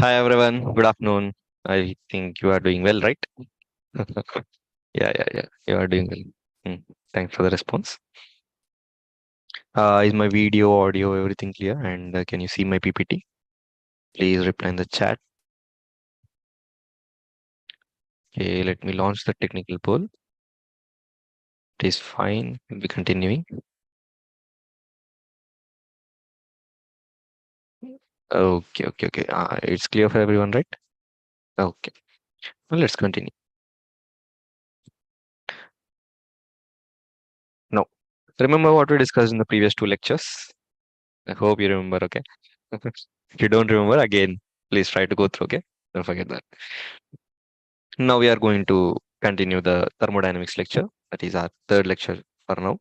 Hi everyone, good afternoon. I think you are doing well, right? Yeah. You are doing well. Thanks for the response. Is my video, audio, everything clear? And can you see my PPT? Please reply in the chat. Okay, let me launch the technical poll. It is fine. We'll be continuing. Okay. It's clear for everyone, right? Okay. Well, let's continue. Now, remember what we discussed in the previous two lectures? I hope you remember, okay? If you don't remember, again, please try to go through, okay? Don't forget that. Now we are going to continue the thermodynamics lecture. That is our third lecture for now.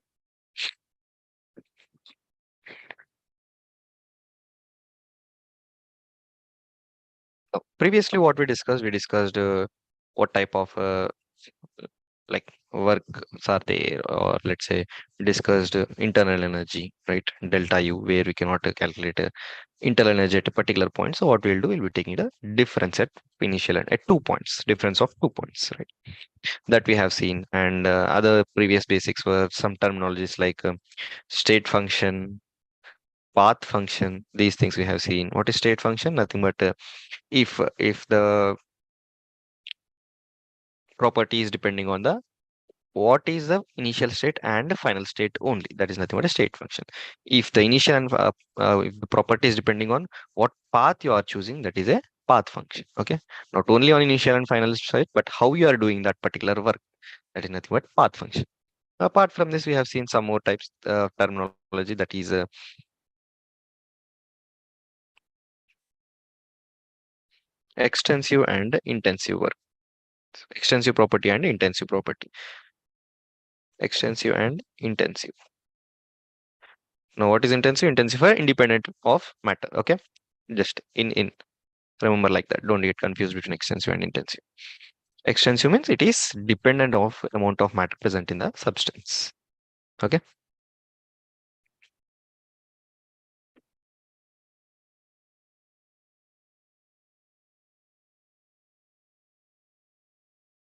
Previously, what we discussed what type of like works are there, or let's say we discussed internal energy, right? Delta U, where we cannot calculate internal energy at a particular point. So what we'll do, we'll be taking the difference at initial and at 2 points, difference of 2 points, right? That we have seen. And other previous basics were some terminologies like state function, path function. These things we have seen. What is state function? Nothing but if the property is depending on the what is the initial state and the final state only. That is nothing but a state function. If the initial and if the property is depending on what path you are choosing, that is a path function. Okay, not only on initial and final state, but how you are doing that particular work. That is nothing but path function. Apart from this, we have seen some more types of terminology, that is extensive and intensive work. Extensive property and intensive property. Extensive and intensive. Now, what is intensive? Intensifier independent of matter. Okay, just in remember like that. Don't get confused between extensive and intensive. Extensive means it is dependent of amount of matter present in the substance. Okay.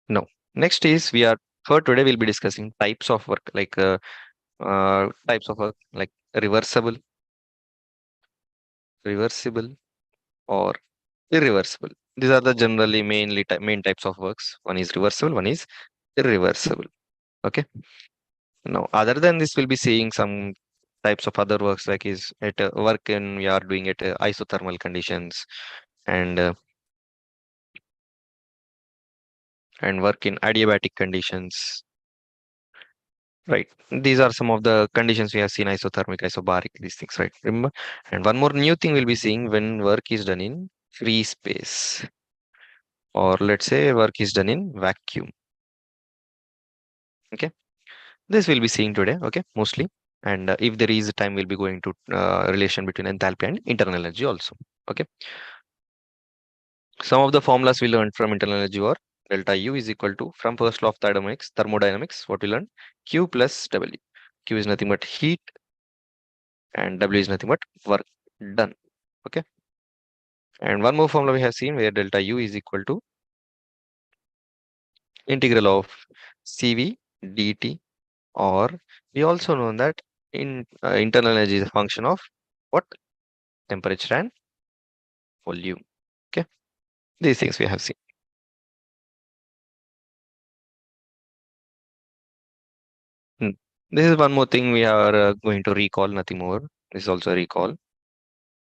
No. Next is we are for today we'll be discussing types of work, like types of work like reversible, reversible, or irreversible. These are the generally main types of works. One is reversible, one is irreversible. Okay. Now, other than this, we'll be seeing some types of other works, like is at work in we are doing it isothermal conditions, and work in adiabatic conditions. Right. These are some of the conditions we have seen: isothermic, isobaric, these things, right? Remember? And one more new thing we'll be seeing when work is done in free space, or let's say work is done in vacuum. Okay. This we'll be seeing today, okay, mostly. And if there is time, we'll be going to relation between enthalpy and internal energy also. Okay. Some of the formulas we learned from internal energy were delta U is equal to, from first law of thermodynamics, what we learned, Q plus W. Q is nothing but heat and W is nothing but work done. Okay. And one more formula we have seen where delta U is equal to integral of CV dt, or we also know that internal energy is a function of what? Temperature and volume. Okay. These things we have seen. Hmm. This is one more thing we are going to recall, nothing more. This is also a recall.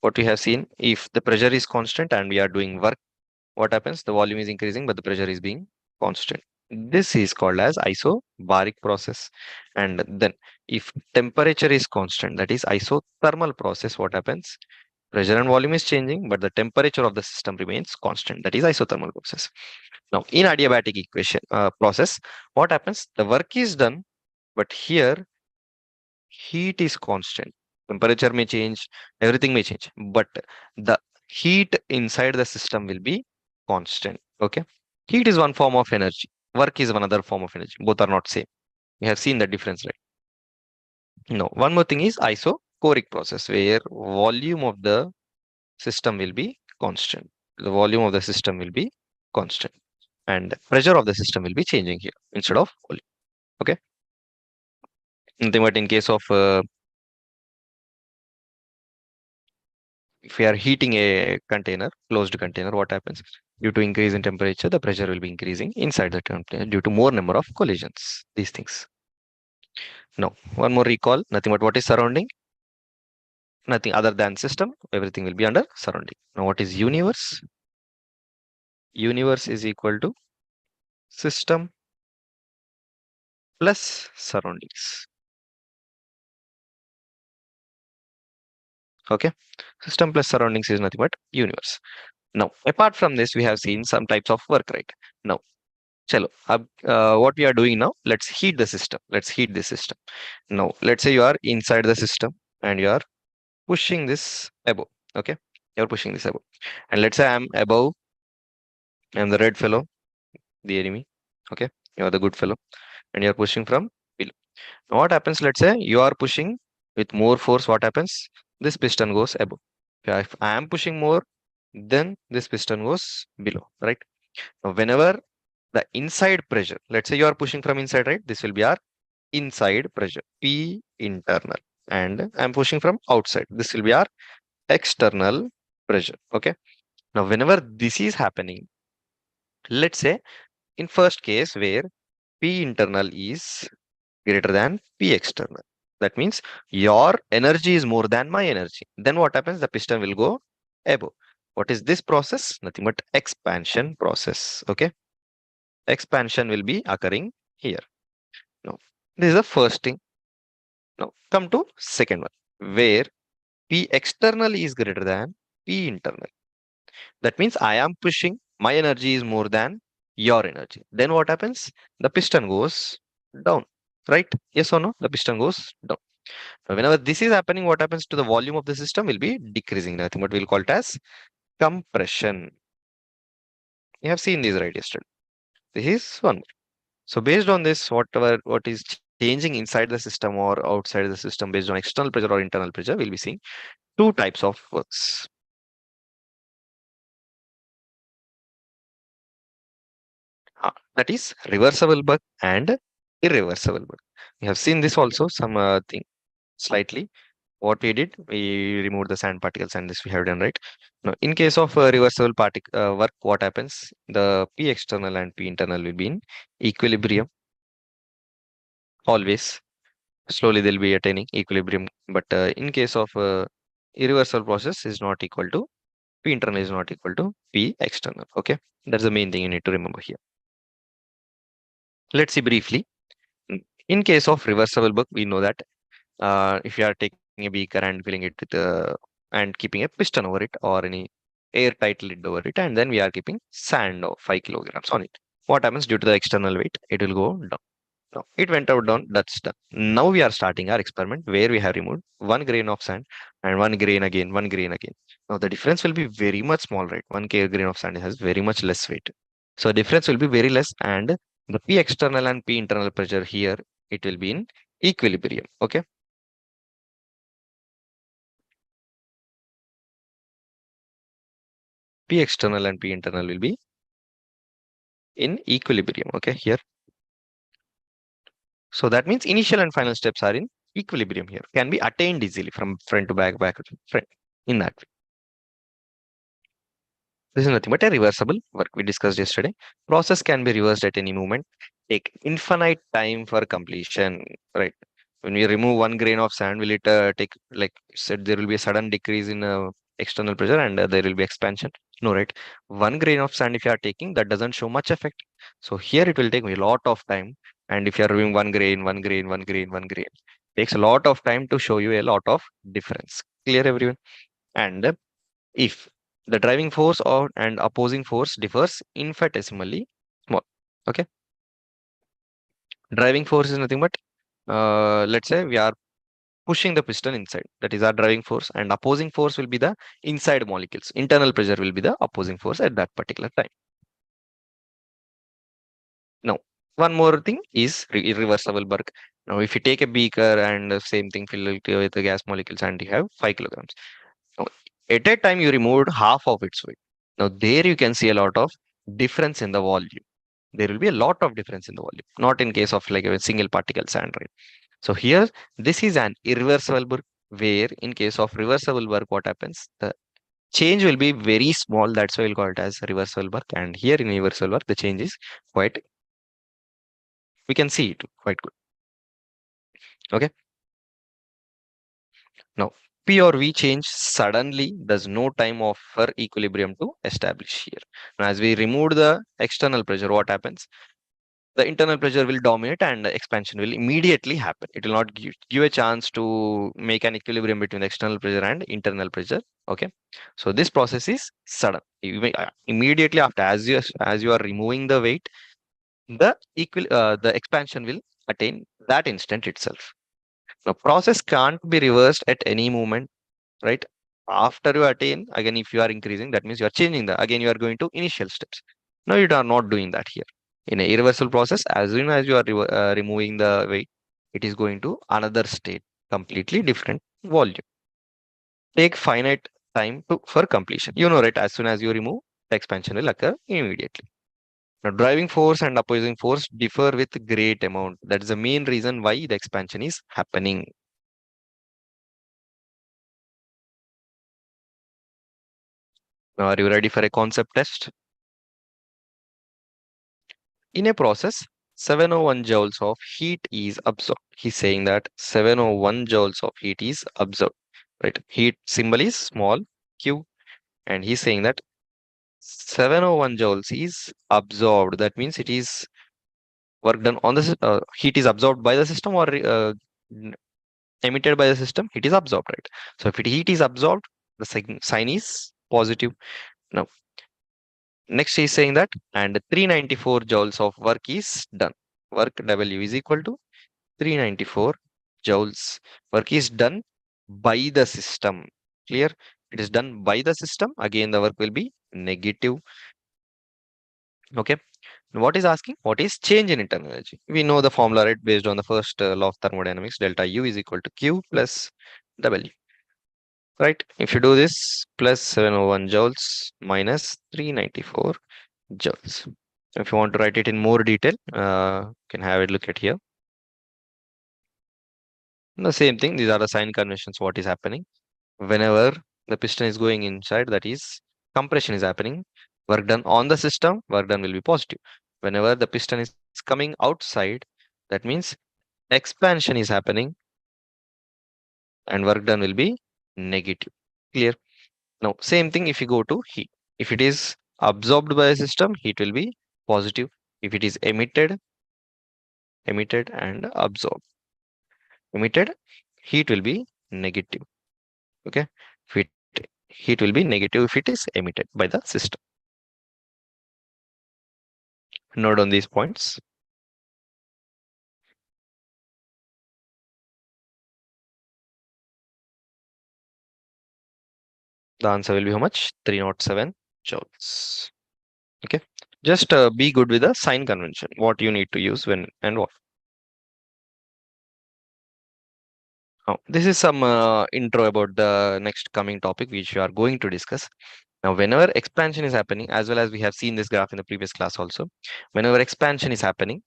What we have seen, if the pressure is constant and we are doing work, what happens? The volume is increasing, but the pressure is being constant. This is called as isobaric process. And then if temperature is constant, that is isothermal process, what happens? Pressure and volume is changing, but the temperature of the system remains constant. That is isothermal process. Now, in adiabatic equation process, what happens? The work is done, but here heat is constant. Temperature may change, everything may change, but the heat inside the system will be constant. Okay. Heat is one form of energy. Work is another form of energy. Both are not same. We have seen the difference, right? No. One more thing is isochoric process, where volume of the system will be constant. the volume of the system will be constant and pressure of the system will be changing here instead of volume. Okay. Nothing but in case of if we are heating a container, closed container, what happens? Due to increase in temperature, the pressure will be increasing inside the container due to more number of collisions. These things. Now, one more recall. Nothing but what is surrounding? Nothing other than system. Everything will be under surrounding. Now, what is universe? Universe is equal to system plus surroundings. Okay. System plus surroundings is nothing but universe. Now, apart from this, we have seen some types of work, right? Now, chalo, what we are doing now, let's heat the system. Let's heat the system. Now, let's say you are inside the system and you are pushing this above. Okay. You're pushing this above. And let's say I'm above, I'm the red fellow, the enemy. Okay. You're the good fellow. And you're pushing from below. Now, what happens? Let's say you are pushing with more force. What happens? This piston goes above. If I am pushing more, then this piston goes below, right? Now, whenever the inside pressure, let's say you are pushing from inside, right? This will be our inside pressure, P internal. And I'm pushing from outside. This will be our external pressure. Okay. Now, whenever this is happening, let's say in first case where P internal is greater than P external. That means your energy is more than my energy. Then what happens? The piston will go above. What is this process? Nothing but expansion process. Okay. Expansion will be occurring here. Now, this is the first thing. Now, come to second one, where P external is greater than P internal. That means I am pushing, my energy is more than your energy. Then what happens? The piston goes down, right? Yes or no? The piston goes down. Now, whenever this is happening, what happens to the volume of the system will be decreasing. Nothing but we'll call it as compression. You have seen this right yesterday. This is one more. So based on this, what is changing inside the system or outside the system based on external pressure or internal pressure, we'll be seeing two types of works. That is reversible work and irreversible work. We have seen this also some thing slightly. What we did, we removed the sand particles and this we have done, right? Now, in case of reversible work, what happens? The P external and P internal will be in equilibrium always. Slowly they'll be attaining equilibrium. But in case of irreversible process is not equal to P internal is not equal to P external. Okay, that's the main thing you need to remember here. Let's see briefly. In case of reversible work, we know that if you are taking a beaker and filling it with and keeping a piston over it or any airtight lid over it, and then we are keeping sand of 5 kilograms on it. What happens due to the external weight? It will go down. Now, it went out down, that's done. Now we are starting our experiment where we have removed 1 grain of sand and 1 grain again, 1 grain again. Now the difference will be very much small, right? 1 grain of sand has very much less weight. So difference will be very less and the P external and P internal pressure here, it will be in equilibrium. Okay. P external and P internal will be in equilibrium. Okay, here. So that means initial and final steps are in equilibrium here. Can be attained easily from front to back, back to front in that way. This is nothing but a reversible work we discussed yesterday. Process can be reversed at any moment. Take infinite time for completion, right? When we remove 1 grain of sand, will it take, like said, there will be a sudden decrease in external pressure and there will be expansion? No, right? 1 grain of sand, if you are taking, that doesn't show much effect. So here it will take a lot of time. And if you are removing 1 grain, 1 grain, 1 grain, 1 grain, takes a lot of time to show you a lot of difference. Clear, everyone? And if the driving force or and opposing force differs infinitesimally small. Okay. Driving force is nothing but let's say we are pushing the piston inside. That is our driving force, and opposing force will be the inside molecules. Internal pressure will be the opposing force at that particular time. Now, one more thing is irreversible work. Now, if you take a beaker and the same thing fill it with the gas molecules and you have 5 kilograms. Now, at a time you removed half of its weight. Now there you can see a lot of difference in the volume. There will be a lot of difference in the volume, not in case of like a single particle sand, right? So here, this is an irreversible work, where in case of reversible work, what happens? The change will be very small. That's why we'll call it as reversible work. And here in reversible work, the change is quite, we can see it quite good. Okay. Now, P or V change suddenly. There's no time of for equilibrium to establish here. Now, as we remove the external pressure, what happens? The internal pressure will dominate and the expansion will immediately happen. It will not give a chance to make an equilibrium between the external pressure and internal pressure. Okay. So this process is sudden. Immediately after, as you are removing the weight, the expansion will attain that instant itself. Now, process can't be reversed at any moment, right? After you attain, again, if you are increasing, that means you are changing again, you are going to initial steps. Now, you are not doing that here. In a irreversible process, as soon as you are removing the weight, it is going to another state, completely different volume. Take finite time for completion. You know, right? As soon as you remove, the expansion will occur immediately. Now, driving force and opposing force differ with great amount. That is the main reason why the expansion is happening. Now, are you ready for a concept test? In a process, 701 joules of heat is absorbed. He's saying that 701 joules of heat is absorbed. Right? Heat symbol is small q, and he's saying that 701 joules is absorbed. That means it is work done on the heat is absorbed by the system or emitted by the system. It is absorbed, right? So if heat is absorbed, the sign is positive. Now, next he's saying that, and 394 joules of work is done. Work W is equal to 394 joules. Work is done by the system. Clear? It is done by the system. Again, the work will be negative. Okay. What is asking? What is change in internal energy? We know the formula, right? Based on the first law of thermodynamics, delta U is equal to Q plus W. Right? If you do this, plus 701 joules minus 394 joules. If you want to write it in more detail, you can have a look at here. The same thing, these are the sign conventions. What is happening? Whenever the piston is going inside, that is compression is happening. Work done on the system, work done will be positive. Whenever the piston is coming outside, that means expansion is happening and work done will be negative. Clear? Now, same thing if you go to heat. If it is absorbed by a system, heat will be positive. If it is emitted and absorbed. Emitted, heat will be negative. Okay. If heat will be negative if it is emitted by the system. Note on these points. The answer will be how much? 307 joules. Okay. Just be good with the sign convention. What you need to use when and what. Oh, this is some intro about the next coming topic which we are going to discuss. Now, whenever expansion is happening, as well as we have seen this graph in the previous class also, whenever expansion is happening,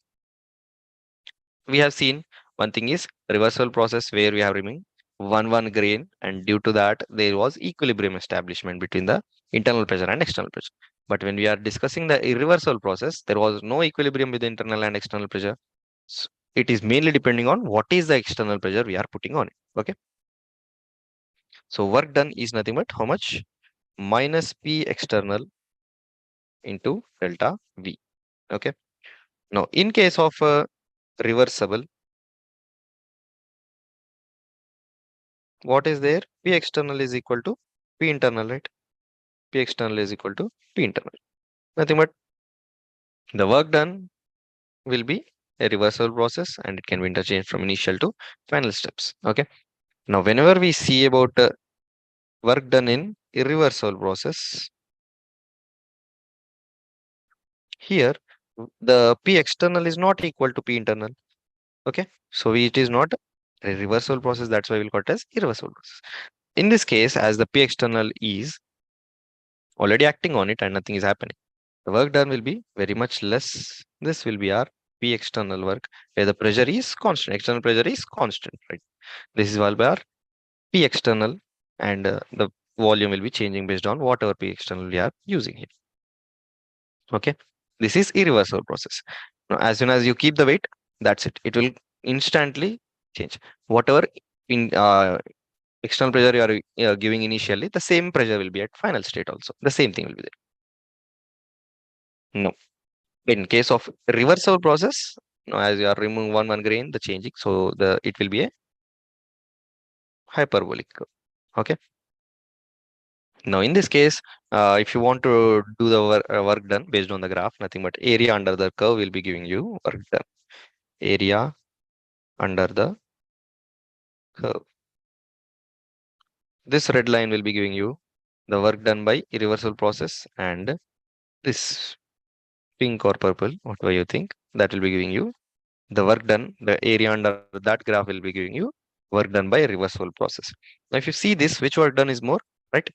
we have seen one thing is reversal process where we have removed one grain, and due to that there was equilibrium establishment between the internal pressure and external pressure. But when we are discussing the irreversible process, there was no equilibrium with the internal and external pressure. So it is mainly depending on what is the external pressure we are putting on it. Okay. So work done is nothing but how much? Minus P external into delta V. Okay. Now, in case of reversible, what is there? P external is equal to P internal, right? P external is equal to P internal. Nothing but the work done will be a reversible process and it can be interchanged from initial to final steps. Okay. Now, whenever we see about work done in irreversible process, here the P external is not equal to P internal. Okay. So it is not a reversible process. That's why we'll call it as irreversible process. In this case, as the P external is already acting on it and nothing is happening. The work done will be very much less. This will be our P external work, where the pressure is constant. External pressure is constant, right? This is all by our P external, and the volume will be changing based on whatever P external we are using here. Okay, this is irreversible process. Now, as soon as you keep the weight, that's it. It will instantly change. Whatever in external pressure you are giving initially, the same pressure will be at final state also. The same thing will be there. No. In case of reversible process, no, as you are removing one grain, the changing, so the it will be a hyperbolic curve. Okay. Now, in this case, if you want to do the work done based on the graph, nothing but area under the curve will be giving you work done. Area under the curve. This red line will be giving you the work done by irreversible process, and this pink or purple, whatever you think, that will be giving you the work done. The area under that graph will be giving you work done by reversible process. Now, if you see this, which work done is more, right?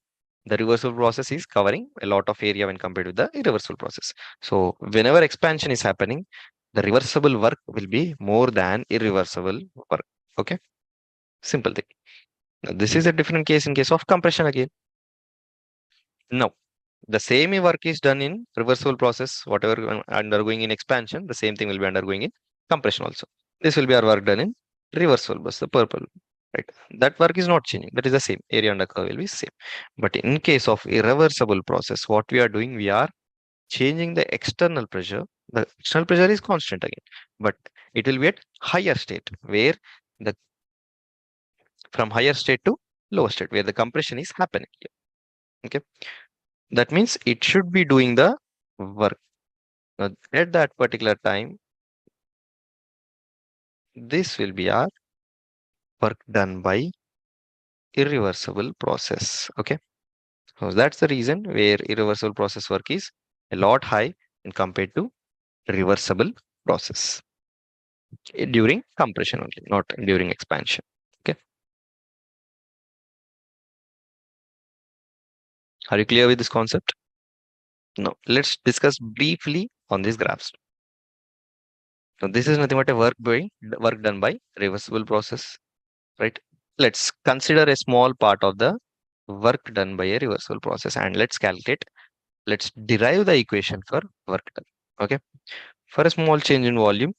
The reversible process is covering a lot of area when compared with the irreversible process. So whenever expansion is happening, the reversible work will be more than irreversible work. Okay, simple thing. Now, this is a different case in case of compression again. No, the same work is done in reversible process. Whatever undergoing in expansion, the same thing will be undergoing in compression also. This will be our work done in reversible bus, the purple, right? That work is not changing. That is the same. Area under curve will be same. But in case of irreversible process, what we are doing, we are changing the external pressure. The external pressure is constant again, but it will be at higher state where the from higher state to lower state where the compression is happening. Okay, that means it should be doing the work. Now, at that particular time, this will be our work done by irreversible process. Okay, so that's the reason where irreversible process work is a lot high in compared to reversible process during compression only, not during expansion. Okay, are you clear with this concept? Now, let's discuss briefly on these graphs. So this is nothing but a work done by reversible process, right? Let's consider a small part of the work done by a reversible process and let's derive the equation for work done. Okay, for a small change in volume,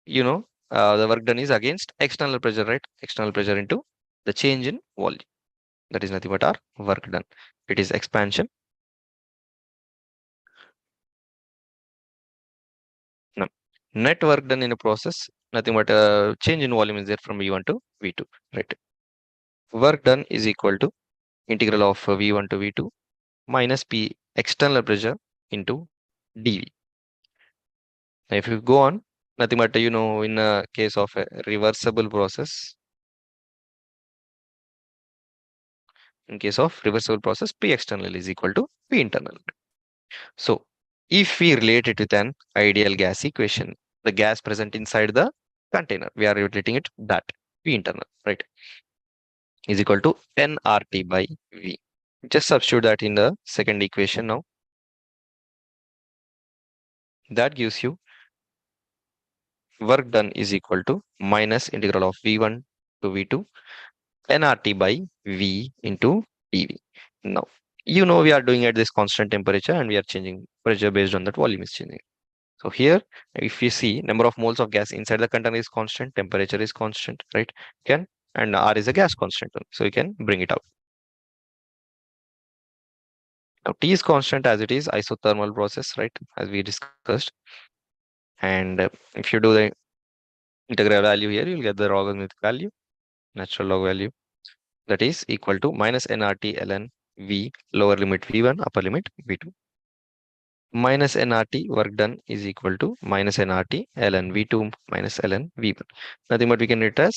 the work done is against external pressure, right? External pressure into the change in volume. That is nothing but our work done. It is expansion. No. Net work done in a process, nothing but a change in volume is there from V1 to V2, right? Work done is equal to integral of V1 to V2 minus P external pressure into dV. Now, if you go on, nothing but in a case of a reversible process, in case of reversible process, P external is equal to P internal. So, if we relate it with an ideal gas equation, the gas present inside the container, we are relating it that P internal, right, is equal to nRT by V. Just substitute that in the second equation now. That gives you work done is equal to minus integral of V1 to V2 nRT by V into dV. Now, we are doing at this constant temperature and we are changing pressure based on that volume is changing. So here, if you see number of moles of gas inside the container is constant, temperature is constant, right? And R is a gas constant, so you can bring it out. Now T is constant as it is isothermal process, right? As we discussed. And if you do the integral value here, you'll get the logarithmic value, natural log value. That is equal to minus nRT ln V, lower limit V1, upper limit V2. Minus nRT work done is equal to minus nRT ln V2 minus ln V1. Nothing but we can write as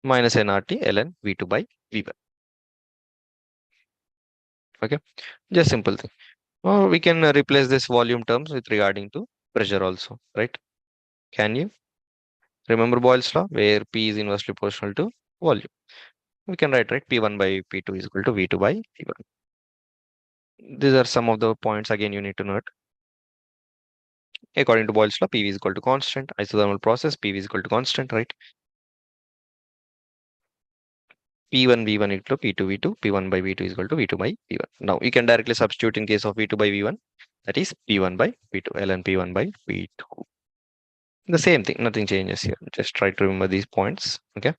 minus nRT ln V2 by V1. Okay, just simple thing. Or we can replace this volume terms with regarding to pressure also, right? Can you remember Boyle's law where P is inversely proportional to volume? We can write, right? P1 by P2 is equal to V2 by V1. These are some of the points again you need to note. According to Boyle's law, PV is equal to constant. Isothermal process, PV is equal to constant, right? P1 V1 equal to P2 V2, P1 by V2 is equal to V2 by P1. Now you can directly substitute in case of V2 by V1, that is P1 by V2, ln P1 by V2. The same thing, nothing changes here. Just try to remember these points. Okay.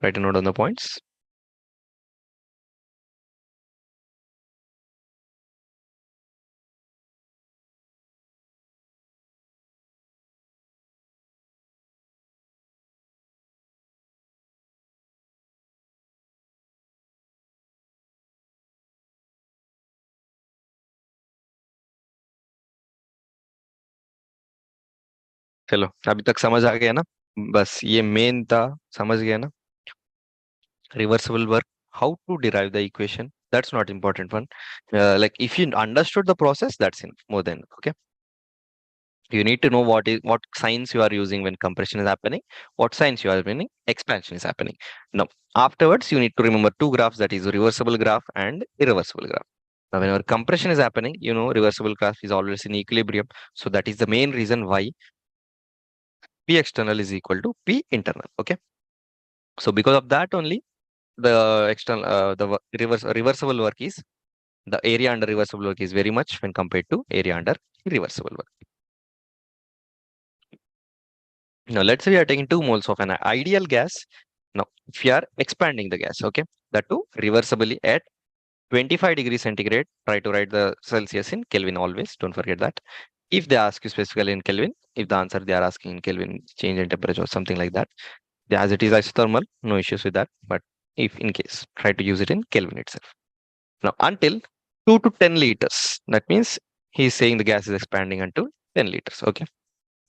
Write a note on the points. चलो अभी तक समझ आ गया ना. बस ये main था. समझ गया ना. Reversible work, how to derive the equation, that's not important one. Like if you understood the process, that's enough, more than okay. You need to know what signs you are using when compression is happening, what signs you are using expansion is happening. Now afterwards you need to remember two graphs, that is reversible graph and irreversible graph. Now whenever compression is happening, you know reversible graph is always in equilibrium, so that is the main reason why P external is equal to P internal. Okay, so because of that only the external reversible work is, the area under reversible work is very much when compared to area under irreversible work. Now let's say we are taking 2 moles of an ideal gas. Now if we are expanding the gas, okay, that too reversibly at 25 degrees centigrade, try to write the Celsius in Kelvin always, don't forget that. If they ask you specifically in Kelvin, if the answer they are asking in Kelvin, change in temperature or something like that, as it is isothermal, no issues with that. But if in case, try to use it in Kelvin itself. Now until 2 to 10 liters, that means he is saying the gas is expanding until 10 liters. Okay.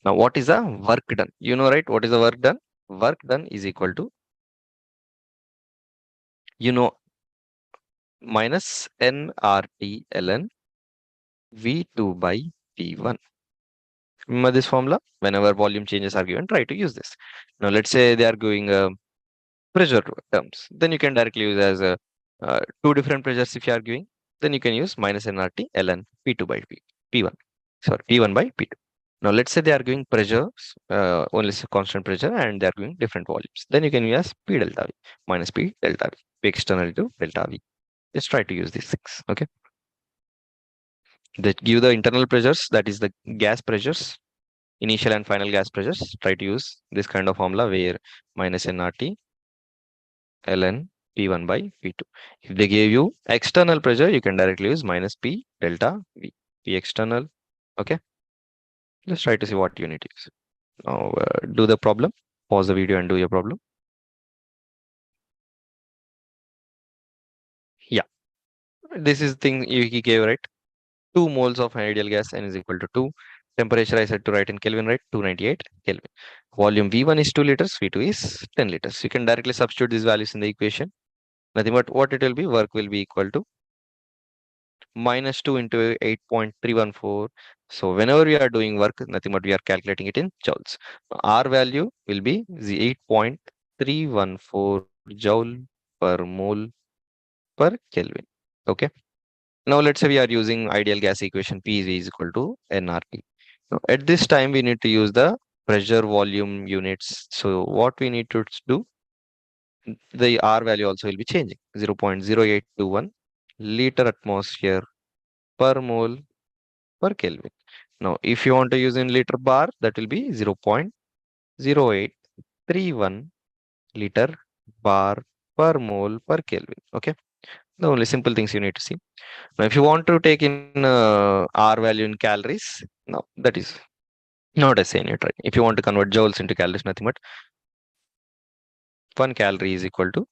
Now what is the work done? You know, right? What is the work done? Work done is equal to, you know, minus nRT ln V2 by P1. Remember this formula? Whenever volume changes are given, try to use this. Now let's say they are going pressure terms. Then you can directly use as two different pressures if you are giving. Then you can use minus nRT ln P2 by P1. Sorry, P1 by P2. Now let's say they are giving pressures, only constant pressure, and they are giving different volumes. Then you can use P delta V minus P delta V, P external to delta V. Just try to use these things. Okay. They give the internal pressures, that is the gas pressures, initial and final gas pressures. Try to use this kind of formula where minus nRT ln P1 by P2. If they gave you external pressure, you can directly use minus P delta V, P external. Okay. Let's try to see what you need to use. Now do the problem. Pause the video and do your problem. Yeah, this is thing he gave, right? 2 moles of ideal gas N is equal to 2. Temperature I said to write in Kelvin, right? 298 Kelvin. Volume V1 is 2 liters, V2 is 10 liters. You can directly substitute these values in the equation. Nothing but what it will be, work will be equal to minus 2 into 8.314. So whenever we are doing work, nothing but we are calculating it in joules. R value will be the 8.314 joule per mole per Kelvin. Okay. Now let's say we are using ideal gas equation P is equal to nRT. Now at this time we need to use the pressure volume units. So what we need to do, the R value also will be changing, 0.0821 liter atmosphere per mole per Kelvin. Now if you want to use in liter bar, that will be 0.0831 liter bar per mole per Kelvin. Okay. The only simple things you need to see. Now, if you want to take in R value in calories, no, that is not a saying it, right? If you want to convert joules into calories, nothing but 1 calorie is equal to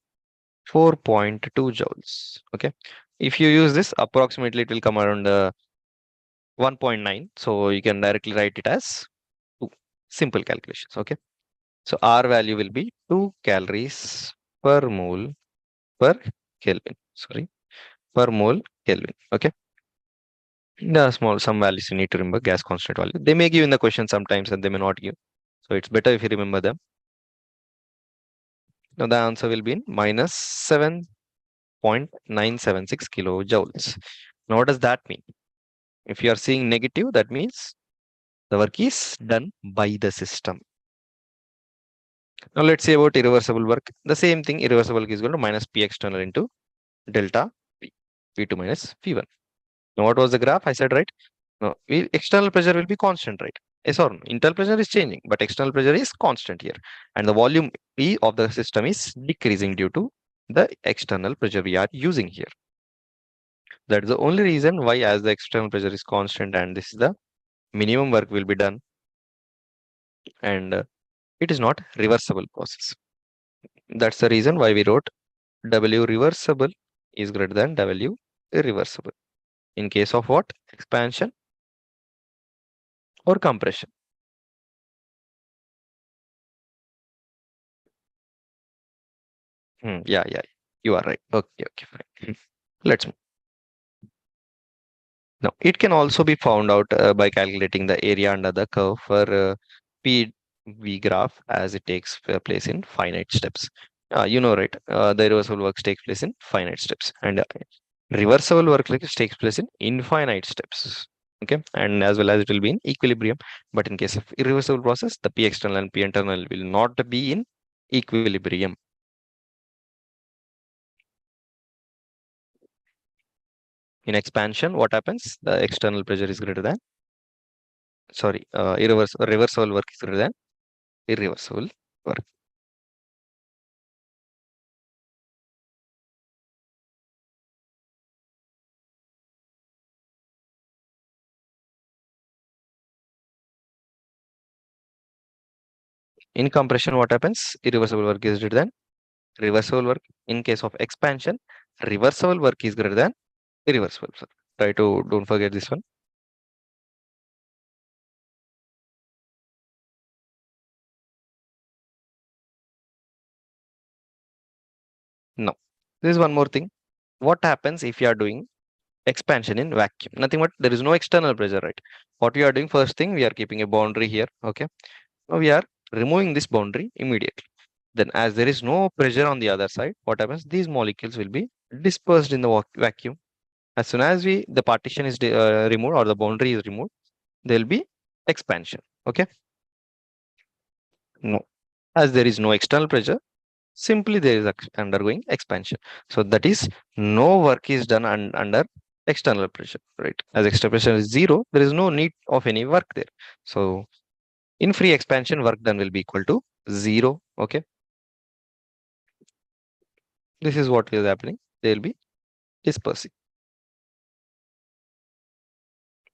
4.2 joules. Okay. If you use this, approximately it will come around 1.9. So you can directly write it as 2. Simple calculations. Okay. So R value will be 2 calories per mole per Kelvin. Sorry, per mole Kelvin. Okay. There are some values you need to remember, gas constant value. They may give in the question sometimes and they may not give. So it's better if you remember them. Now the answer will be in minus 7.976 kilojoules. Now what does that mean? If you are seeing negative, that means the work is done by the system. Now let's say about irreversible work. The same thing, irreversible work is equal to minus P external into delta P, P2 minus P1. Now what was the graph? I said right. Now external pressure will be constant, right? Yes or no? Internal pressure is changing, but external pressure is constant here. And the volume E of the system is decreasing due to the external pressure we are using here. That's the only reason why, as the external pressure is constant and this is the minimum work will be done, and it is not reversible process. That's the reason why we wrote W reversible is greater than W irreversible. In case of what? Expansion or compression. Yeah, you are right. Okay, fine. Let's move. Now, it can also be found out by calculating the area under the curve for PV graph as it takes place in finite steps. You know, right? The reversible work takes place in finite steps, and reversible work like takes place in infinite steps. Okay, and as well as it will be in equilibrium. But in case of irreversible process, the P external and P internal will not be in equilibrium. In expansion, what happens? The external pressure is greater than, sorry, reversible work is greater than irreversible work. In compression, what happens? Irreversible work is greater than reversible work. In case of expansion, reversible work is greater than irreversible. So try to don't forget this one. No. This is one more thing. What happens if you are doing expansion in vacuum? Nothing but there is no external pressure, right? What we are doing first thing, we are keeping a boundary here. Okay. Now we are removing this boundary immediately. Then as there is no pressure on the other side, what happens? These molecules will be dispersed in the vacuum. As soon as the partition is removed or the boundary is removed, there will be expansion. Okay. No. As there is no external pressure, simply there is undergoing expansion. So that is no work is done under external pressure, right? As external pressure is zero, there is no need of any work there. So in free expansion, work done will be equal to zero. Okay. This is what is happening. They will be dispersing.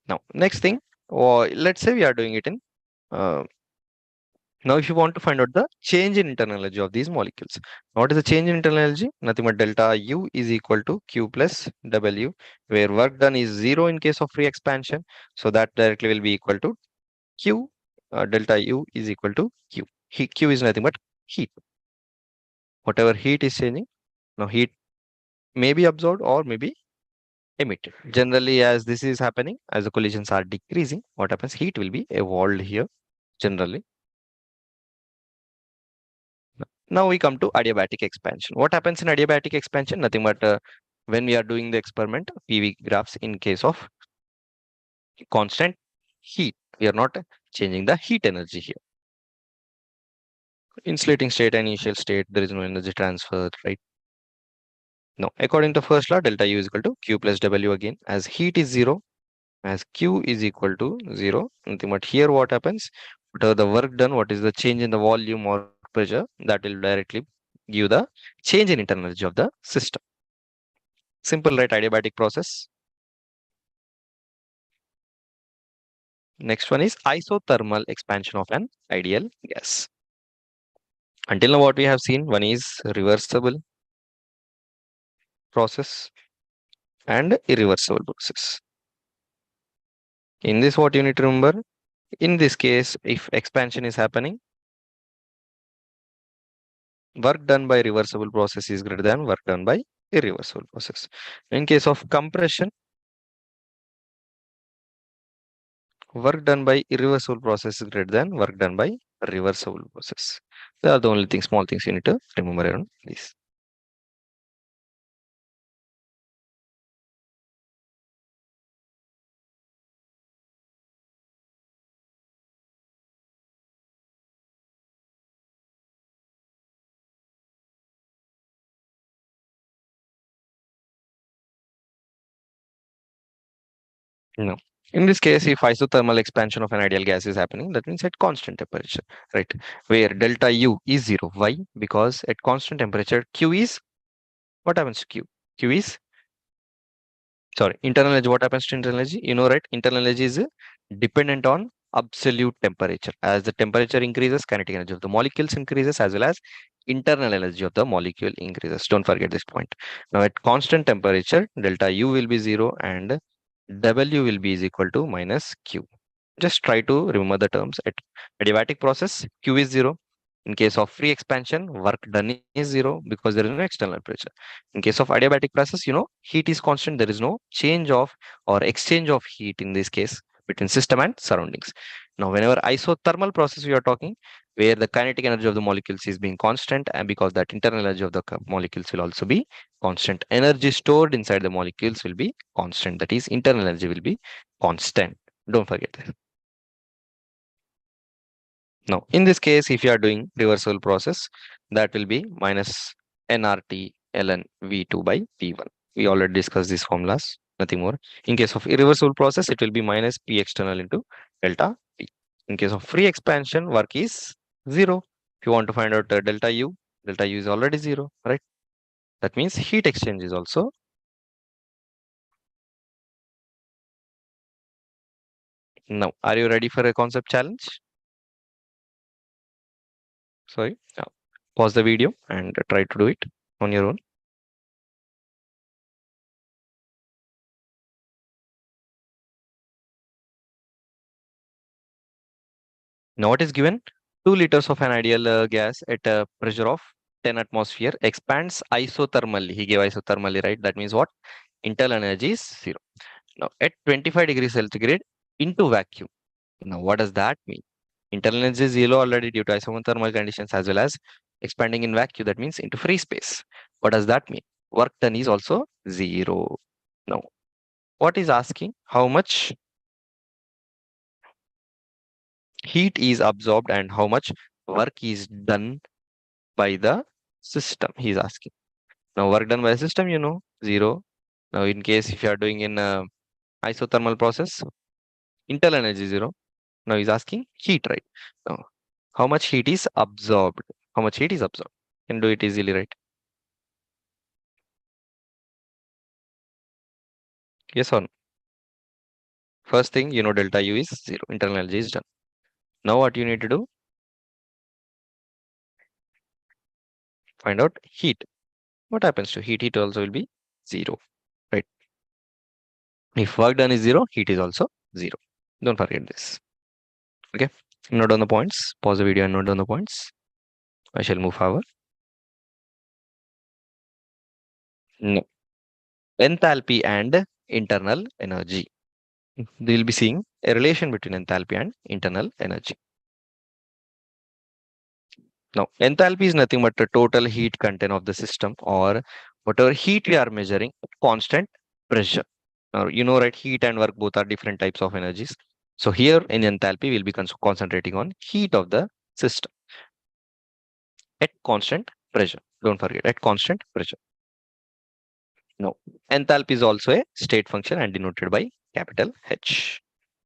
Now, next thing, or let's say we are doing it in uh, now, if you want to find out the change in internal energy of these molecules, what is the change in internal energy? Nothing but delta U is equal to Q plus W, where work done is zero in case of free expansion. So that directly will be equal to Q. Delta U is equal to Q. Q is nothing but heat. Whatever heat is changing, now heat may be absorbed or may be emitted. Generally, as this is happening, as the collisions are decreasing, what happens? Heat will be evolved here generally. Now we come to adiabatic expansion. What happens in adiabatic expansion? Nothing but when we are doing the experiment, PV graphs in case of constant heat. We are not changing the heat energy here. Insulating state and initial state, there is no energy transfer, right? No. According to first law, delta U is equal to Q plus W again. As heat is zero, as Q is equal to zero, nothing but here what happens? Whatever the work done, what is the change in the volume or pressure, that will directly give the change in internal energy of the system. Simple, right? Adiabatic process. Next one is isothermal expansion of an ideal gas. Until now, what we have seen, one is reversible process and irreversible process. In this, what you need to remember, in this case, if expansion is happening, work done by reversible process is greater than work done by irreversible process. In case of compression, work done by irreversible process is greater than work done by reversible process. They are the only things, small things you need to remember around this. No. In this case, if isothermal expansion of an ideal gas is happening, that means at constant temperature, right? Where delta U is zero. Why? Because at constant temperature, Q is, what happens to Q? Q is, sorry, internal energy. What happens to internal energy? You know, right? Internal energy is dependent on absolute temperature. As the temperature increases, kinetic energy of the molecules increases, as well as internal energy of the molecule increases. Don't forget this point. Now, at constant temperature, delta U will be zero and W will be is equal to minus Q. Just try to remember the terms. At adiabatic process, Q is zero. In case of free expansion, work done is zero because there is no external pressure. In case of adiabatic process, heat is constant. There is no change of or exchange of heat in this case between system and surroundings. Now, whenever isothermal process we are talking, where the kinetic energy of the molecules is being constant, and because that internal energy of the molecules will also be constant. Energy stored inside the molecules will be constant. That is, internal energy will be constant. Don't forget that. Now, in this case, if you are doing reversible process, that will be minus nRT ln V2 by V1. We already discussed these formulas, nothing more. In case of irreversible process, it will be minus P external into delta P. In case of free expansion, work is zero. If you want to find out delta U is already zero, right? That means heat exchange is also. Now, are you ready for a concept challenge? Sorry. Pause the video and try to do it on your own. Now, what is given? 2 liters of an ideal gas at a pressure of 10 atmosphere expands isothermally. He gave isothermally, right? That means what? Internal energy is zero. Now, at 25 degrees centigrade into vacuum. Now, what does that mean? Internal energy is zero already due to isothermal conditions as well as expanding in vacuum. That means into free space. What does that mean? Work done is also zero. Now, what is asking? How much heat is absorbed and how much work is done by the system, he's asking. Now, work done by the system, zero. Now, in case if you are doing in isothermal process, internal energy zero. Now, he's asking heat, right? Now, how much heat is absorbed? How much heat is absorbed? Can do it easily, right? Yes or no? First thing, delta U is zero. Internal energy is done. Now, what you need to do? Find out heat. What happens to heat? Heat also will be zero, right? If work done is zero, heat is also zero. Don't forget this. Okay. Note down the points. Pause the video and note down the points. I shall move forward. No. Enthalpy and internal energy. We will be seeing a relation between enthalpy and internal energy. Now, enthalpy is nothing but the total heat content of the system or whatever heat we are measuring at constant pressure. Now, right, heat and work both are different types of energies. So here in enthalpy, we'll be concentrating on heat of the system at constant pressure. Don't forget, at constant pressure. No, enthalpy is also a state function and denoted by capital H.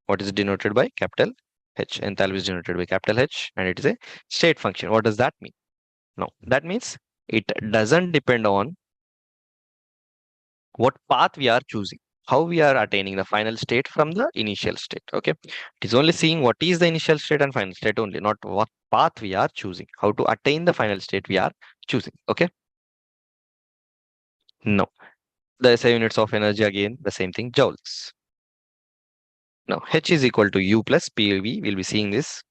What is denoted by capital H? Enthalpy is denoted by capital H and it is a state function. What does that mean? No, that means it doesn't depend on what path we are choosing, how we are attaining the final state from the initial state. Okay, it is only seeing what is the initial state and final state only, not what path we are choosing, how to attain the final state we are choosing. Okay, no, the SI units of energy again the same thing, joules. Now H is equal to U plus PV. We'll be seeing this.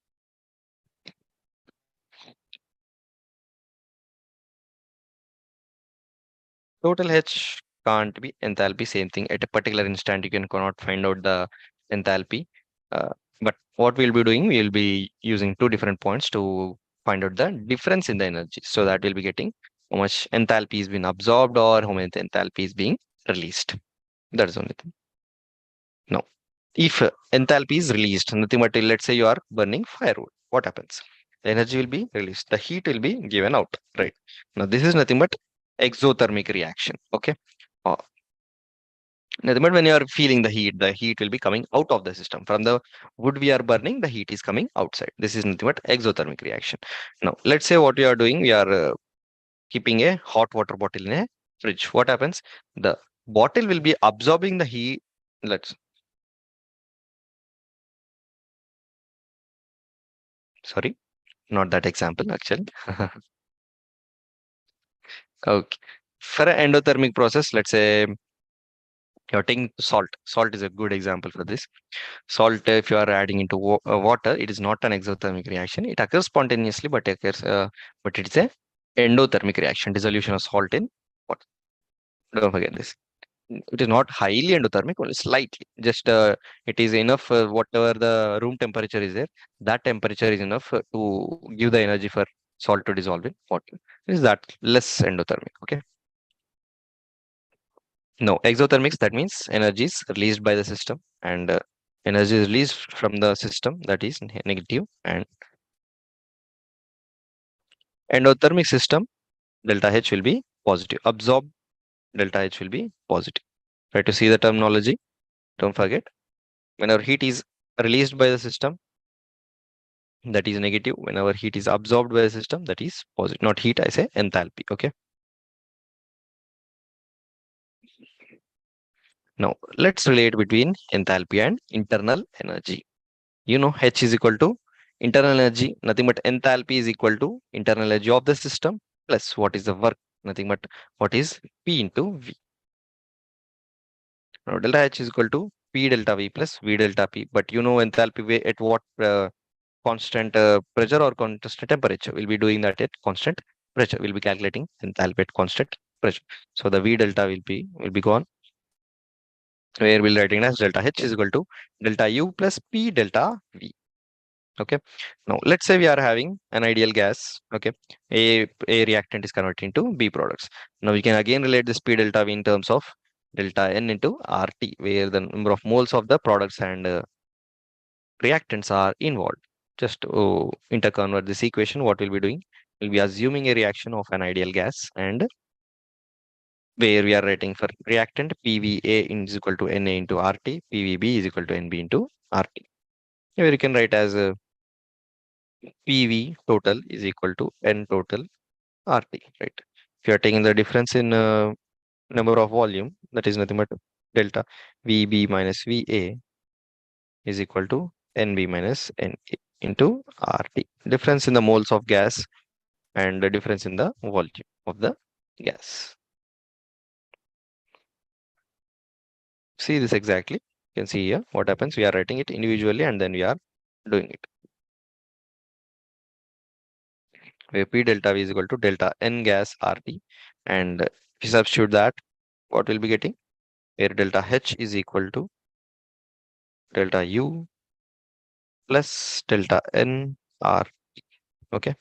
Total H can't be enthalpy, same thing. At a particular instant, you cannot find out the enthalpy. But what we'll be doing, we'll be using two different points to find out the difference in the energy. So that we'll be getting how much enthalpy is being absorbed or how much enthalpy is being released. That is the only thing. Now, if enthalpy is released, nothing but let's say you are burning firewood, what happens? The energy will be released, the heat will be given out, right? Now, this is nothing but exothermic reaction, okay? Uh, Nothing but when you are feeling the heat will be coming out of the system. From the wood we are burning, the heat is coming outside. This is nothing but exothermic reaction. Now, let's say what we are doing, we are keeping a hot water bottle in a fridge. What happens? The bottle will be absorbing the heat. Let's sorry, not that example actually. Okay. For an endothermic process, let's say you're taking salt. Salt is a good example for this. Salt, if you are adding into water, it is not an exothermic reaction. It occurs spontaneously, but it's a endothermic reaction. Dissolution of salt in water. Don't forget this. It is not highly endothermic, only slightly. Just it is enough. Whatever the room temperature is there, that temperature is enough to give the energy for salt to dissolve in water. Is that less endothermic? Okay. No, exothermics, that means energy is released by the system, and energy is released from the system, that is negative, and endothermic system, delta H will be positive. Absorb, delta H will be positive. Try to see the terminology. Don't forget. Whenever heat is released by the system, that is negative. Whenever heat is absorbed by the system, that is positive. Not heat, I say enthalpy. Okay. Now, let's relate between enthalpy and internal energy. You know, H is equal to internal energy, nothing but enthalpy is equal to internal energy of the system plus what is the work, nothing but what is P into V. Now, delta H is equal to P delta V plus V delta P. But you know, enthalpy at what constant pressure or constant temperature? We'll be doing that at constant pressure. We'll be calculating enthalpy at constant pressure. So the V delta will be gone. Where we'll writing as delta H is equal to delta U plus P delta V. Okay. Now let's say we are having an ideal gas. Okay. A reactant is converted into B products. Now we can again relate this P delta V in terms of delta N into RT, where the number of moles of the products and reactants are involved. Just to interconvert this equation, what we'll be doing, we'll be assuming a reaction of an ideal gas, and where we are writing for reactant PVA is equal to Na into RT, PVB is equal to NB into RT. Here you can write as PV total is equal to N total RT, right? If you are taking the difference in number of volume, that is nothing but delta VB minus VA is equal to NB minus NA into RT. Difference in the moles of gas and the difference in the volume of the gas. See this exactly. You can see here what happens. We are writing it individually and then we are doing it. Where P delta V is equal to delta N gas RT, and if you substitute that, what we'll be getting? Where delta H is equal to delta U plus delta N R. Okay.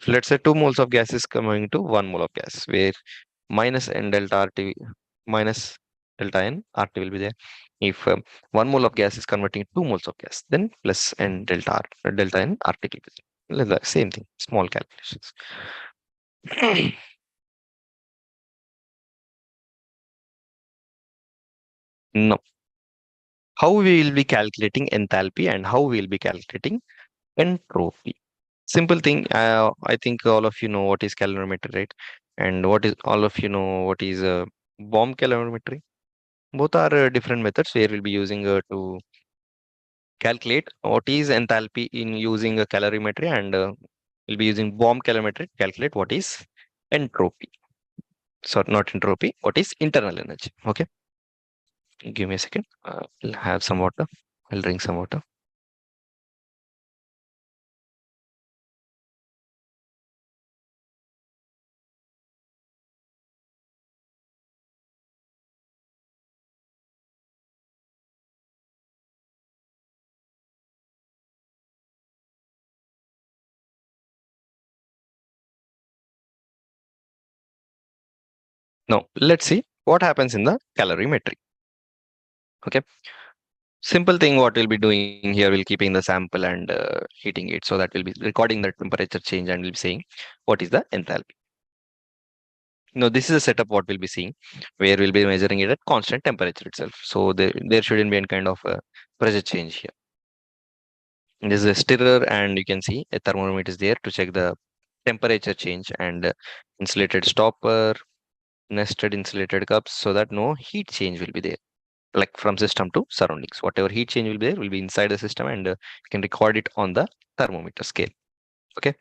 So let's say 2 moles of gas is coming to 1 mole of gas, where minus N delta RT minus delta N RT will be there. If 1 mole of gas is converting 2 moles of gas, then plus N delta R, delta N RT will be there. Same thing, small calculations. No. How we will be calculating enthalpy and how we will be calculating entropy? Simple thing. I think all of you know what is calorimetry, right? And what is all of you know what is bomb calorimetry? Both are different methods where we'll be using to calculate what is enthalpy in using a calorimetry, and we'll be using bomb calorimetry to calculate what is entropy. So not entropy, what is internal energy? Okay, give me a second. I'll have some water. I'll drink some water. Now, let's see what happens in the calorimetry. Okay. Simple thing what we'll be doing here, we'll keeping the sample and heating it. So that we'll be recording the temperature change and we'll be saying what is the enthalpy. Now, this is a setup what we'll be seeing where we'll be measuring it at constant temperature itself. So there shouldn't be any kind of pressure change here. This is a stirrer and you can see a thermometer is there to check the temperature change and insulated stopper, nested insulated cups so that no heat change will be there, like from system to surroundings. Whatever heat change will be there will be inside the system and you can record it on the thermometer scale. Okay.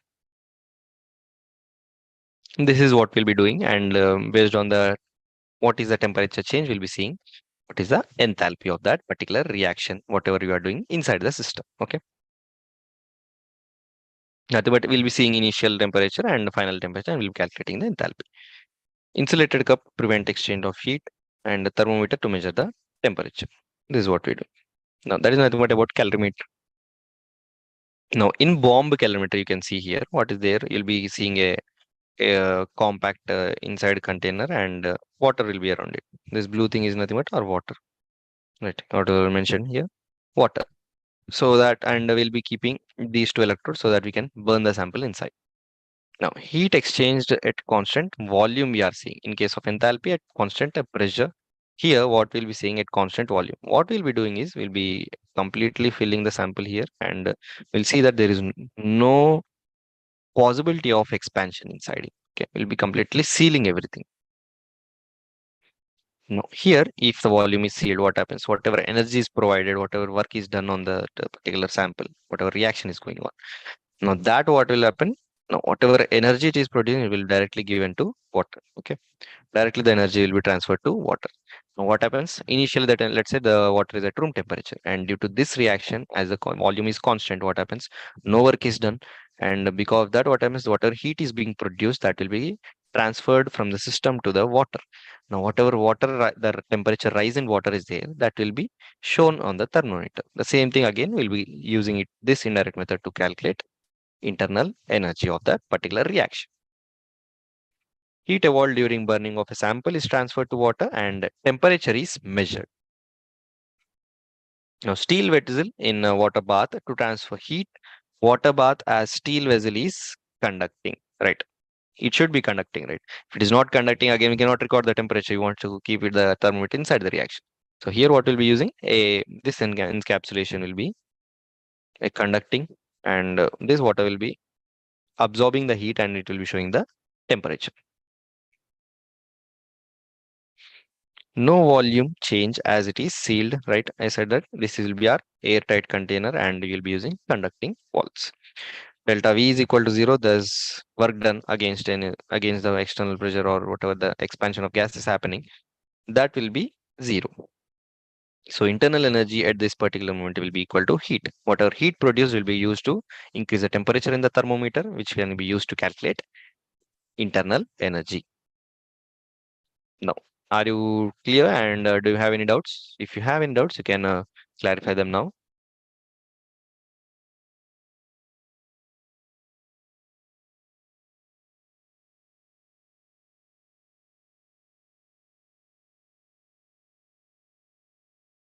This is what we'll be doing and based on the what is the temperature change, we'll be seeing what is the enthalpy of that particular reaction, whatever you are doing inside the system. Okay. Nothing but we'll be seeing initial temperature and final temperature and we'll be calculating the enthalpy. Insulated cup prevent exchange of heat and the thermometer to measure the temperature. This is what we do. Now that is nothing but about calorimeter. Now in bomb calorimeter, you can see here what is there. You'll be seeing a compact inside container and water will be around it. This blue thing is nothing but our water, right? Whatever mentioned here, water. So that and we'll be keeping these two electrodes so that we can burn the sample inside. Now, heat exchanged at constant volume we are seeing. In case of enthalpy at constant pressure, here what we'll be seeing at constant volume. What we'll be doing is we'll be completely filling the sample here and we'll see that there is no possibility of expansion inside it. Okay, we'll be completely sealing everything. Now, here, if the volume is sealed, what happens? Whatever energy is provided, whatever work is done on the particular sample, whatever reaction is going on. Now, that what will happen? Now, whatever energy it is producing, it will directly given to water. Okay, directly the energy will be transferred to water. Now, what happens? Initially, that let's say the water is at room temperature, and due to this reaction, as the volume is constant, what happens? No work is done, and because of that, what happens? Whatever heat is being produced, that will be transferred from the system to the water. Now, whatever the temperature rise in water is there, that will be shown on the thermometer. The same thing again, we'll be using it this indirect method to calculate internal energy of that particular reaction. Heat evolved during burning of a sample is transferred to water and temperature is measured. Now, steel vessel in a water bath to transfer heat. Water bath as steel vessel is conducting, right? It should be conducting, right? If it is not conducting, again, we cannot record the temperature. You want to keep it the thermometer inside the reaction. So here, what we'll be using this encapsulation will be a conducting, and this water will be absorbing the heat, and it will be showing the temperature. No volume change as it is sealed, right? I said that this will be our airtight container and you'll be using conducting walls. Delta V is equal to 0. There's work done against the external pressure or whatever the expansion of gas is happening. That will be 0. So internal energy at this particular moment will be equal to heat. Whatever heat produced will be used to increase the temperature in the thermometer, which can be used to calculate internal energy. Now, are you clear and do you have any doubts? If you have any doubts, you can clarify them now.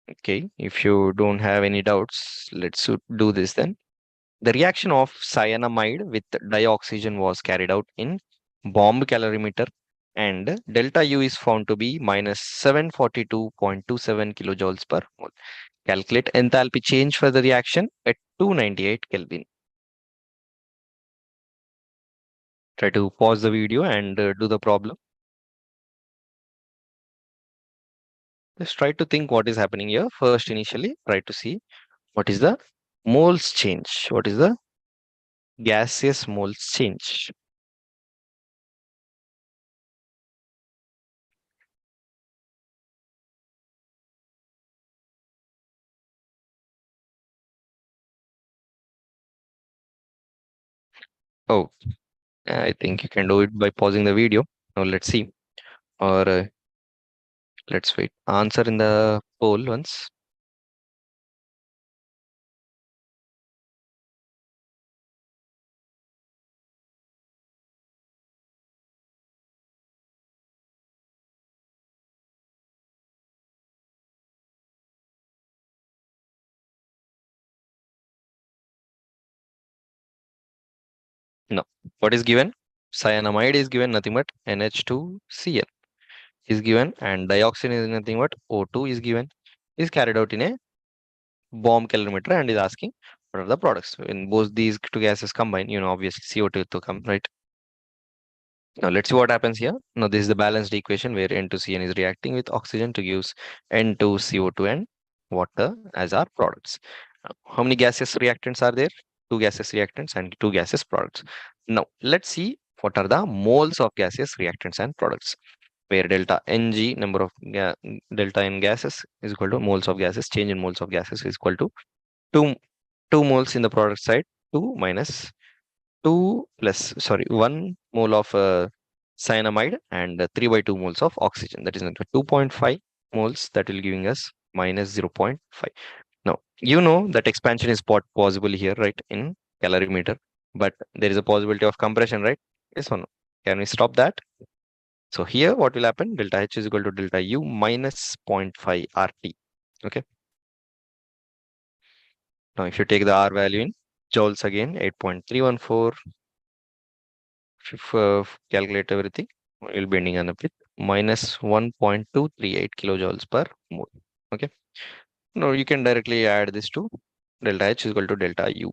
Okay, if you don't have any doubts, let's do this then. The reaction of cyanamide with dioxygen was carried out in bomb calorimeter and delta U is found to be minus 742.27 kilojoules per mole. Calculate enthalpy change for the reaction at 298 Kelvin. Try to pause the video and do the problem. Just try to think what is happening here. First, initially, try to see what is the moles change. What is the gaseous moles change? Oh, I think you can do it by pausing the video. Now let's see. Or let's wait. Answer in the poll once. What is given? Cyanamide is given, nothing but NH2Cl is given, and dioxin is nothing but O2 is given, is carried out in a bomb calorimeter and is asking what are the products. When both these two gases combine, obviously CO2 to come, right? Now let's see what happens here. Now this is the balanced equation where N2CN is reacting with oxygen to give N2CO2 and water as our products. How many gaseous reactants are there? Two gaseous reactants and two gaseous products. Now let's see what are the moles of gaseous reactants and products, where delta Ng, number of delta N gases, is equal to moles of gases. Change in moles of gases is equal to 2 moles in the product side, 2 minus 1 mole of cyanamide, and 3 by 2 moles of oxygen. That is 2.5 moles, that will giving us minus 0.5. Now, that expansion is possible here, right, in calorimeter, but there is a possibility of compression, right? Yes or no? Can we stop that? So here what will happen? Delta H is equal to delta U minus 0.5 RT. Okay. Now if you take the R value in joules again, 8.314, if calculate everything, you'll be ending up with minus 1.238 kilojoules per mole. Okay. Now you can directly add this to delta H is equal to delta U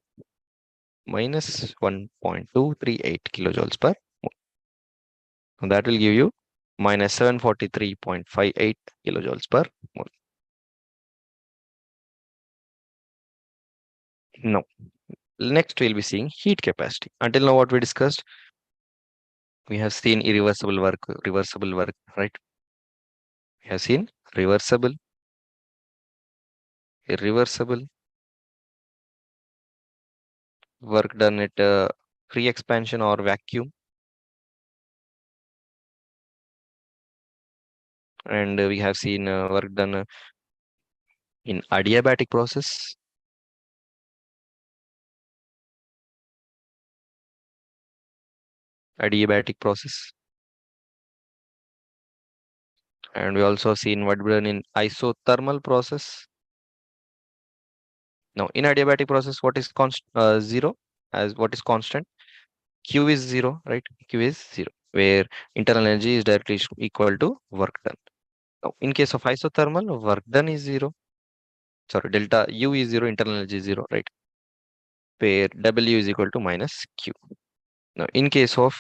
minus 1.238 kilojoules per mole. So that will give you minus 743.58 kilojoules per mole. Now, next we'll be seeing heat capacity. Until now, what we discussed, we have seen irreversible work, reversible work, right? We have seen reversible, irreversible, work done at free expansion or vacuum, and we have seen work done in adiabatic process, and we also seen work done in isothermal process. Now, in adiabatic process, what is zero? As what is constant? Q is 0, right? Q is 0, where internal energy is directly equal to work done. Now, in case of isothermal, work done is 0. Sorry, delta U is 0, internal energy is 0, right? Where W is equal to minus Q. Now, in case of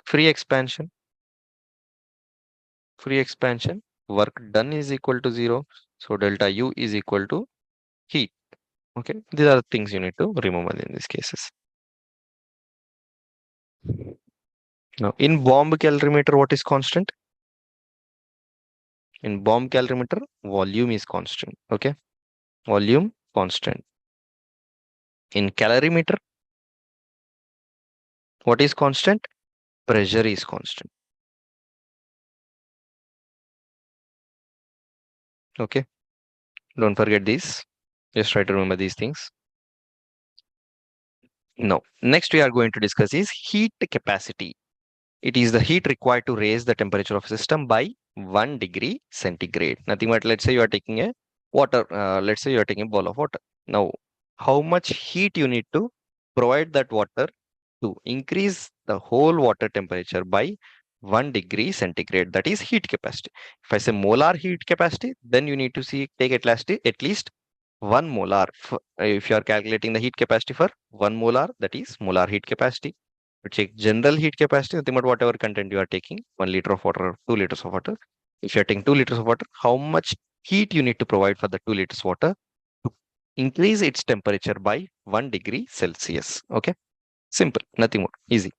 free expansion, work done is equal to 0. So, delta U is equal to heat. Okay, these are the things you need to remember in these cases. Now, in bomb calorimeter, what is constant? In bomb calorimeter, volume is constant. Okay, volume constant. In calorimeter, what is constant? Pressure is constant. Okay, don't forget these. Just try to remember these things. Now, next we are going to discuss is heat capacity. It is the heat required to raise the temperature of a system by 1 degree centigrade. Nothing but, let's say you are taking a water, let's say you are taking a bowl of water. Now, how much heat you need to provide that water to increase the whole water temperature by 1 degree centigrade? That is heat capacity. If I say molar heat capacity, then you need to take at least 1 molar. If you are calculating the heat capacity for 1 molar, that is molar heat capacity. To check general heat capacity, nothing but whatever content you are taking, 1 liter of water, 2 liters of water. If you are taking 2 liters of water, how much heat you need to provide for the 2 liters water to increase its temperature by 1 degree Celsius. Okay, simple, nothing more, easy.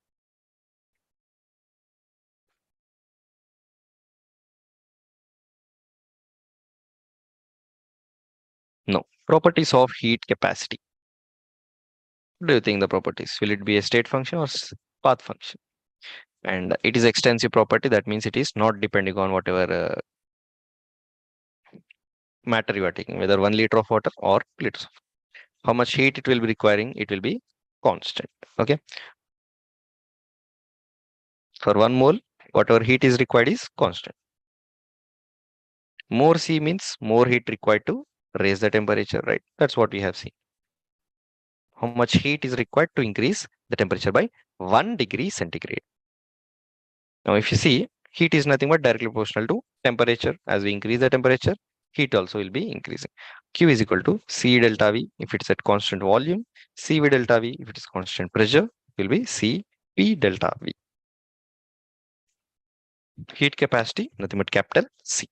No, properties of heat capacity. What do you think the properties? Will it be a state function or path function? And it is extensive property. That means it is not depending on whatever matter you are taking, whether 1 liter of water or liters of. How much heat it will be requiring? It will be constant. Okay. For 1 mole, whatever heat is required is constant. More C means more heat required to raise the temperature, right? That's what we have seen. How much heat is required to increase the temperature by 1 degree centigrade. Now, if you see, heat is nothing but directly proportional to temperature. As we increase the temperature, heat also will be increasing. Q is equal to C delta V if it's at constant volume, CV delta V if it is constant pressure, will be Cp delta V. Heat capacity, nothing but capital C.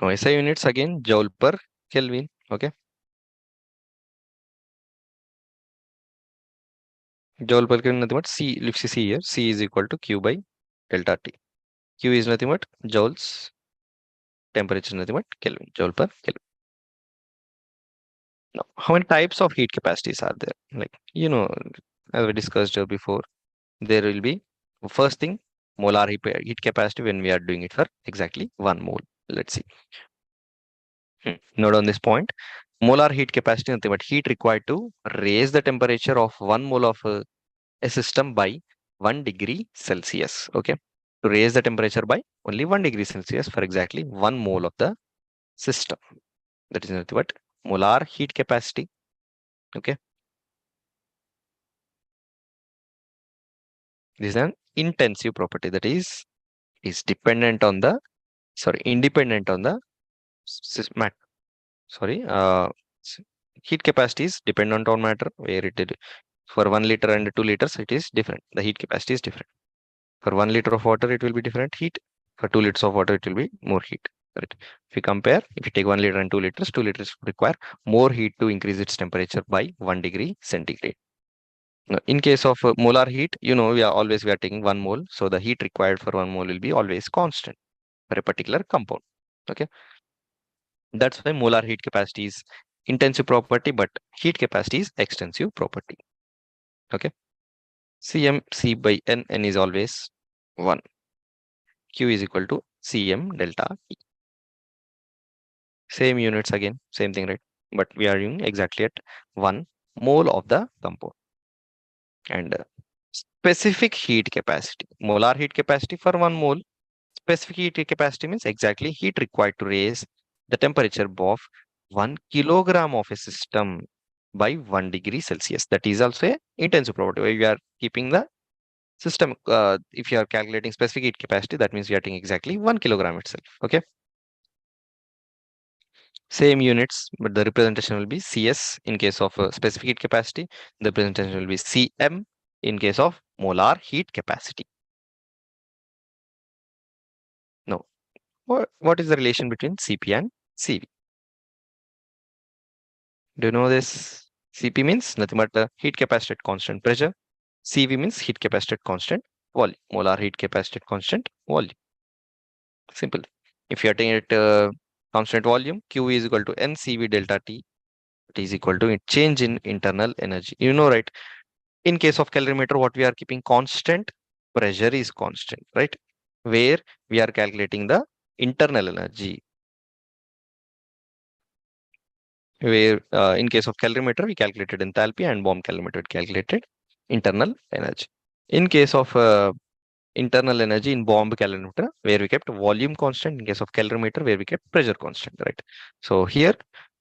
Now, SI units again, joule per Kelvin. Okay. Joule per Kelvin, nothing but C, if you see here, C is equal to Q by delta T. Q is nothing but joules, temperature is nothing but Kelvin, joule per Kelvin. Now, how many types of heat capacities are there? Like, as we discussed before, there will be first thing, molar heat capacity when we are doing it for exactly 1 mole. Let's see. Note on this point, molar heat capacity nothing but heat required to raise the temperature of 1 mole of a system by 1 degree Celsius. Okay. To raise the temperature by only 1 degree Celsius for exactly 1 mole of the system. That is nothing but molar heat capacity. Okay. This is an intensive property that is dependent on the independent on the mat. Sorry, heat capacity is dependent on matter where it is for 1 liter and 2 liters it is different. The heat capacity is different. For 1 liter of water it will be different heat. For 2 liters of water it will be more heat. Right? If you compare, if you take 1 liter and 2 liters require more heat to increase its temperature by 1 degree centigrade. In case of molar heat, we are taking 1 mole. So the heat required for 1 mole will be always constant for a particular compound. Okay. That's why molar heat capacity is intensive property, but heat capacity is extensive property. Okay. Cm C by N, N is always 1. Q is equal to Cm delta E. Same units again, same thing, right? But we are using exactly at 1 mole of the compound. And specific heat capacity, molar heat capacity for 1 mole. Specific heat capacity means exactly heat required to raise the temperature of 1 kilogram of a system by 1 degree Celsius. That is also a intensive property where we are keeping the system. If you are calculating specific heat capacity, that means we are taking exactly 1 kilogram itself. Okay. Same units, but the representation will be CS in case of specific heat capacity. The representation will be Cm in case of molar heat capacity. Now, what is the relation between Cp and Cv? Do you know this? Cp means nothing but heat capacity at constant pressure. Cv means heat capacity at constant volume. Molar heat capacity at constant volume. Simple. If you are taking it constant volume, Q is equal to NCV delta T. It is equal to change in internal energy. Right? In case of calorimeter, what we are keeping constant, pressure is constant, right? Where we are calculating the internal energy. Where in case of calorimeter, we calculated enthalpy, and bomb calorimeter calculated internal energy. In case of internal energy in bomb calorimeter, where we kept volume constant. In case of calorimeter, where we kept pressure constant, right? So here,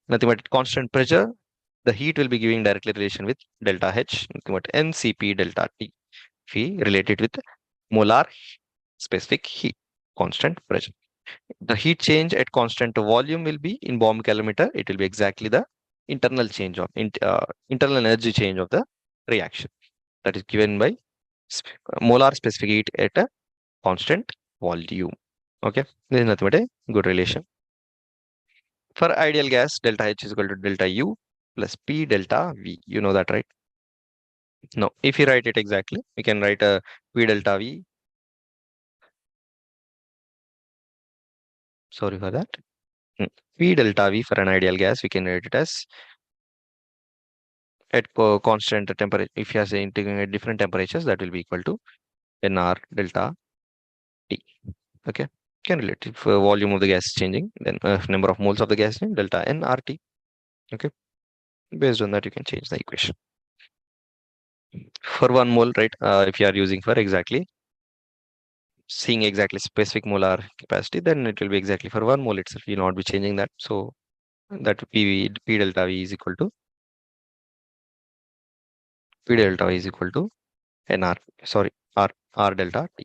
nothing but constant pressure, the heat will be giving directly relation with delta H, nothing but NCP delta T. If we relate it with molar specific heat, constant pressure. The heat change at constant volume will be in bomb calorimeter. It will be exactly the internal change of internal energy change of the reaction that is given by molar specific heat at a constant volume. Okay, this is nothing but a good relation. For ideal gas, delta H is equal to delta U plus P delta V. You know that, right? No, if you write it exactly, we can write a P delta V. Sorry for that. P delta V for an ideal gas, we can write it as at constant temperature. If you are saying taking at different temperatures, that will be equal to NR delta T. Okay, can relate. If volume of the gas is changing, then number of moles of the gas, delta nRT. Okay, based on that, you can change the equation. For 1 mole, right? If you are using for exactly seeing exactly specific molar capacity, then it will be exactly for 1 mole itself. You will not be changing that. So that P delta V is equal to V delta is equal to NR, sorry, R delta T.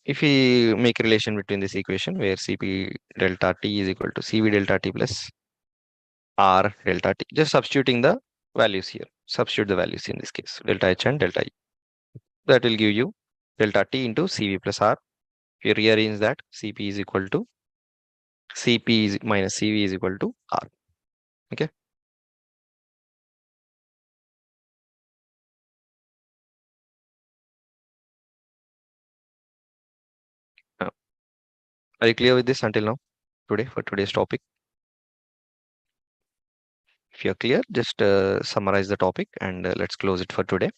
If we make relation between this equation where Cp delta T is equal to Cv delta T plus R delta T, just substituting the values here. Substitute the values in this case, delta H and delta E. That will give you delta T into Cv plus R. If you rearrange that, Cp is equal to Cp is minus Cv is equal to R. Okay. Now, are you clear with this until now? Today for today's topic. If you're clear, just summarize the topic and let's close it for today.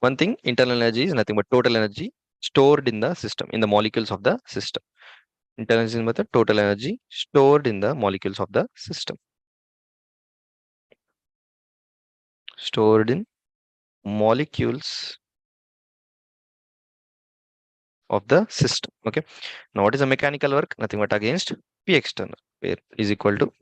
One thing, internal energy is nothing but total energy stored in the system, in the molecules of the system. Internal energy is the total energy stored in the molecules of the system. Stored in molecules of the system. Okay. Now, what is the mechanical work? Nothing but against P external, where is equal to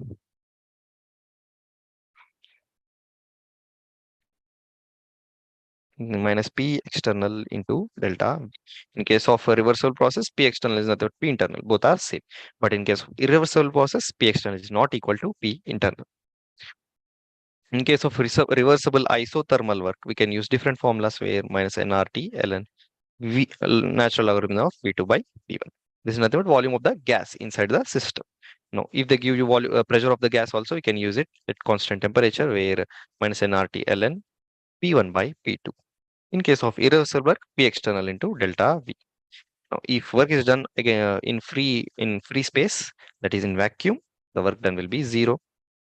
minus P external into delta V. In case of a reversible process, P external is nothing but P internal. Both are same. But in case of irreversible process, P external is not equal to P internal. In case of reversible isothermal work, we can use different formulas where minus nRT ln V natural logarithm of V2 by V1. This is nothing but volume of the gas inside the system. Now, if they give you volume pressure of the gas also, we can use it at constant temperature where minus nRT ln P1 by P2. In case of irreversible work, P external into delta V. Now, if work is done again in free space, that is in vacuum, the work done will be zero.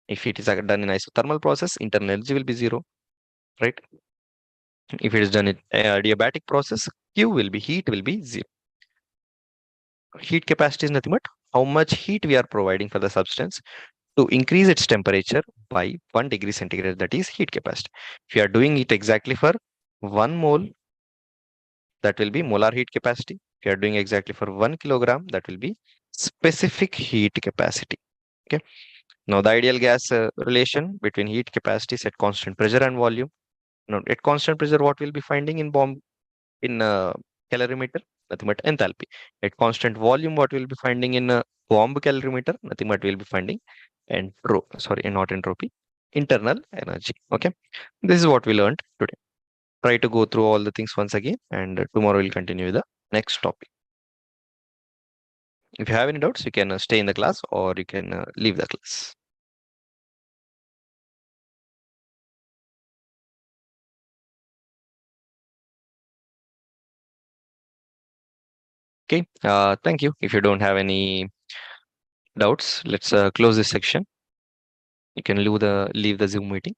If it is done in isothermal process, internal energy will be zero, right? If it is done in adiabatic process, Q will be heat will be zero. Heat capacity is nothing but how much heat we are providing for the substance to increase its temperature by 1 degree centigrade, that is heat capacity. If you are doing it exactly for 1 mole, that will be molar heat capacity. If you are doing exactly for 1 kilogram, that will be specific heat capacity. Okay. Now the ideal gas relation between heat capacities at constant pressure and volume. Now at constant pressure, what we'll be finding in bomb in calorimeter, nothing but enthalpy. At constant volume, what we'll be finding in bomb calorimeter, nothing but we'll be finding not entropy, internal energy. Okay, this is what we learned today. Try to go through all the things once again, and tomorrow we'll continue the next topic. If you have any doubts, you can stay in the class or you can leave the class. Okay, thank you. If you don't have any doubts, let's close this section. You can leave the Zoom meeting.